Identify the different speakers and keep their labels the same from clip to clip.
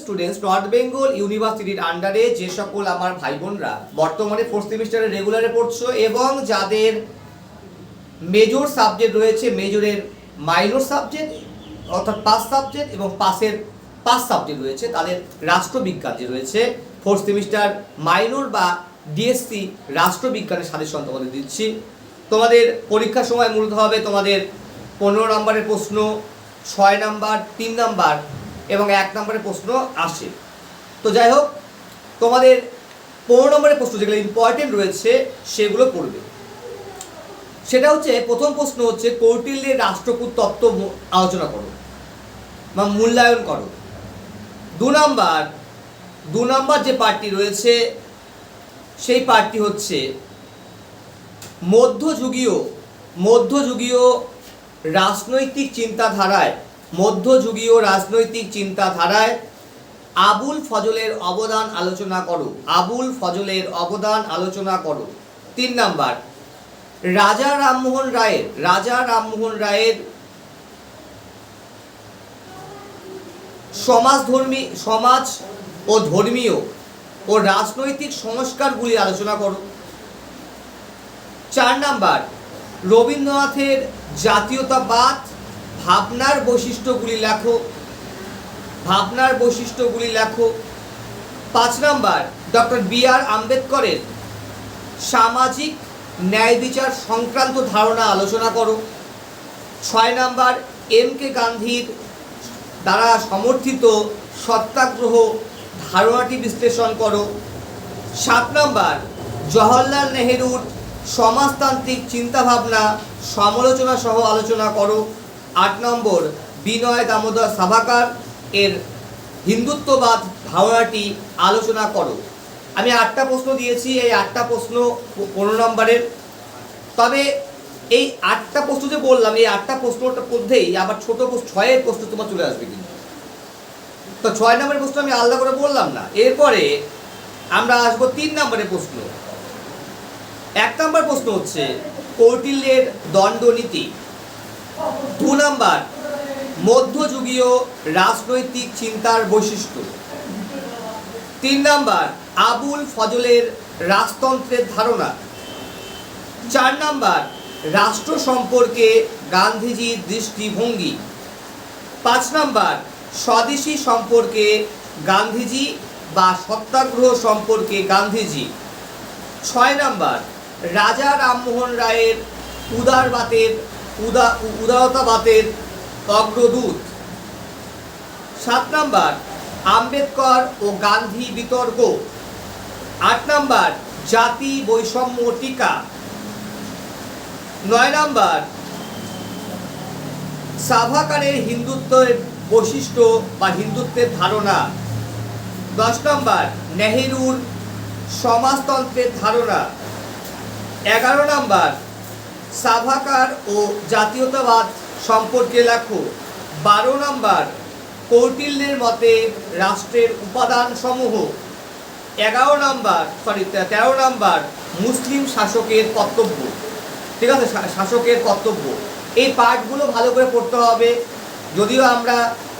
Speaker 1: Students, north Bengal ইউনিভার্সিটির আন্ডারে যে সকল আমার ভাই বোনরা বর্তমানে ফোর্থ সেমিস্টারে রেগুলারে পড়ছো এবং যাদের মেজর সাবজেক্ট রয়েছে, মেজরের মাইনর সাবজেক্ট অর্থাৎ 5 সাবজেক্ট এবং পাসের 5 সাবজেক্ট রয়েছে, তাদের রাষ্ট্রবিজ্ঞান যে রয়েছে ফোর্থ সেমিস্টার মাইনর বা ডিএসসি রাষ্ট্রবিজ্ঞানের সাজেশন তোমাদের দিচ্ছি। তোমাদের পরীক্ষার সময় মূলত হবে তোমাদের 15 নম্বরের প্রশ্ন, 6 নাম্বার, 3 নাম্বার এবং 1 নম্বরের প্রশ্ন আসে। তো যাই হোক, তোমাদের 15 নম্বরের প্রশ্ন যেগুলো ইম্পর্টেন্ট রয়েছে সেগুলো পড়বে। সেটা হচ্ছে, প্রথম প্রশ্ন হচ্ছে কৌটিল্যের রাষ্ট্রকূট তত্ত্ব আলোচনা করো বা মূল্যায়ন করো। 2 নাম্বার যে পার্টটি রয়েছে সেই পার্টটি হচ্ছে মধ্যযুগীয় রাজনৈতিক চিন্তাধারায় আবুল ফজলের অবদান আলোচনা করো। 3 নাম্বার, রাজা রামমোহন রায়ের সমাজ ও ধর্মীয় ও রাজনৈতিক সংস্কারগুলি আলোচনা করো। 4 নাম্বার, রবীন্দ্রনাথের জাতীয়তাবাদ ভাবনার বৈশিষ্ট্যগুলি লেখো। 5 নাম্বার, ডক্টর বি.আর. আম্বেদকরের সামাজিক ন্যায় বিচার সংক্রান্ত ধারণা আলোচনা করো। 6 নাম্বার, এম.কে. গান্ধীর দ্বারা সমর্থিত সত্যাগ্রহ ধারণাটি বিশ্লেষণ করো। 7 নাম্বার, জওহরলাল নেহেরুর সমাজতান্ত্রিক চিন্তাভাবনা সমালোচনা সহ আলোচনা করো। 8 নম্বর, বিনয় দামোদর সাভারকর এর হিন্দুত্ববাদ ধারণাটি আলোচনা করো। আমি 8টা প্রশ্ন দিয়েছি, এই 8টা প্রশ্ন 15 নম্বরের। তবে এই 8টা প্রশ্ন যে বললাম, এই 8টা প্রশ্নটার মধ্যেই আবার ছোট প্রশ্ন 6 প্রশ্ন তোমার চলে আসবে কিন্তু। তো 6 নম্বরের প্রশ্ন আমি আলাদা করে বললাম না। এরপরে আমরা আসবো 3 নম্বরের প্রশ্ন। 1 নম্বর প্রশ্ন হচ্ছে কৌটিল্যের দণ্ডনীতি। 2 নাম্বার, মধ্যযুগীয় রাজনৈতিক চিন্তার বৈশিষ্ট্য। 3 নাম্বার, আবুল ফজলের রাজতন্ত্রের ধারণা। 4 নাম্বার, রাষ্ট্র সম্পর্কে গান্ধীজির দৃষ্টিভঙ্গি। 5 নাম্বার, স্বদেশী সম্পর্কে গান্ধীজি বা সত্যাগ্রহ সম্পর্কে গান্ধীজি। 6 নাম্বার, রাজা রামমোহন রায়ের উদারতাবাদের অগ্রদূত। 7 নাম্বার, আম্বেদকর ও গান্ধী বিতর্ক। 8 নাম্বার, জাতি বৈষম্য টিকা। 9 নাম্বার, সাভারকরের হিন্দুত্বের বৈশিষ্ট্য বা হিন্দুত্বের ধারণা। 10 নাম্বার, নেহেরুর সমাজতন্ত্রের ধারণা। 11 নাম্বার, সাভারকর ও জাতীয়তাবাদ সম্পর্কে লেখো। 12 নাম্বার, কৌটিল্যের মতে রাষ্ট্রের উপাদান সমূহ। 13 নাম্বার, মুসলিম শাসকের কর্তব্য। ঠিক আছে, শাসকের কর্তব্য। এই পার্টগুলো ভালো করে পড়তে হবে। যদিও আমরা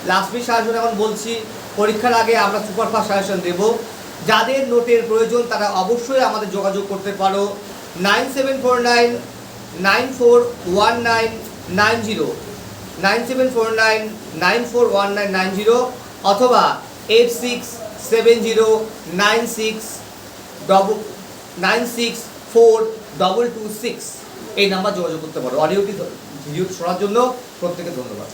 Speaker 1: লাস্ট মিনিট সাজেশন এখন বলছি, পরীক্ষার আগে আমরা সুপারফাস্ট সাজেশন দেব। যাদের নোটের প্রয়োজন তারা অবশ্যই আমাদের যোগাযোগ করতে পারো 9749941990 9749941990 অথবা 8670964226 এই নাম্বার যোগাযোগ করতে পারো। ভিডিও শোনার জন্য প্রত্যেকে ধন্যবাদ।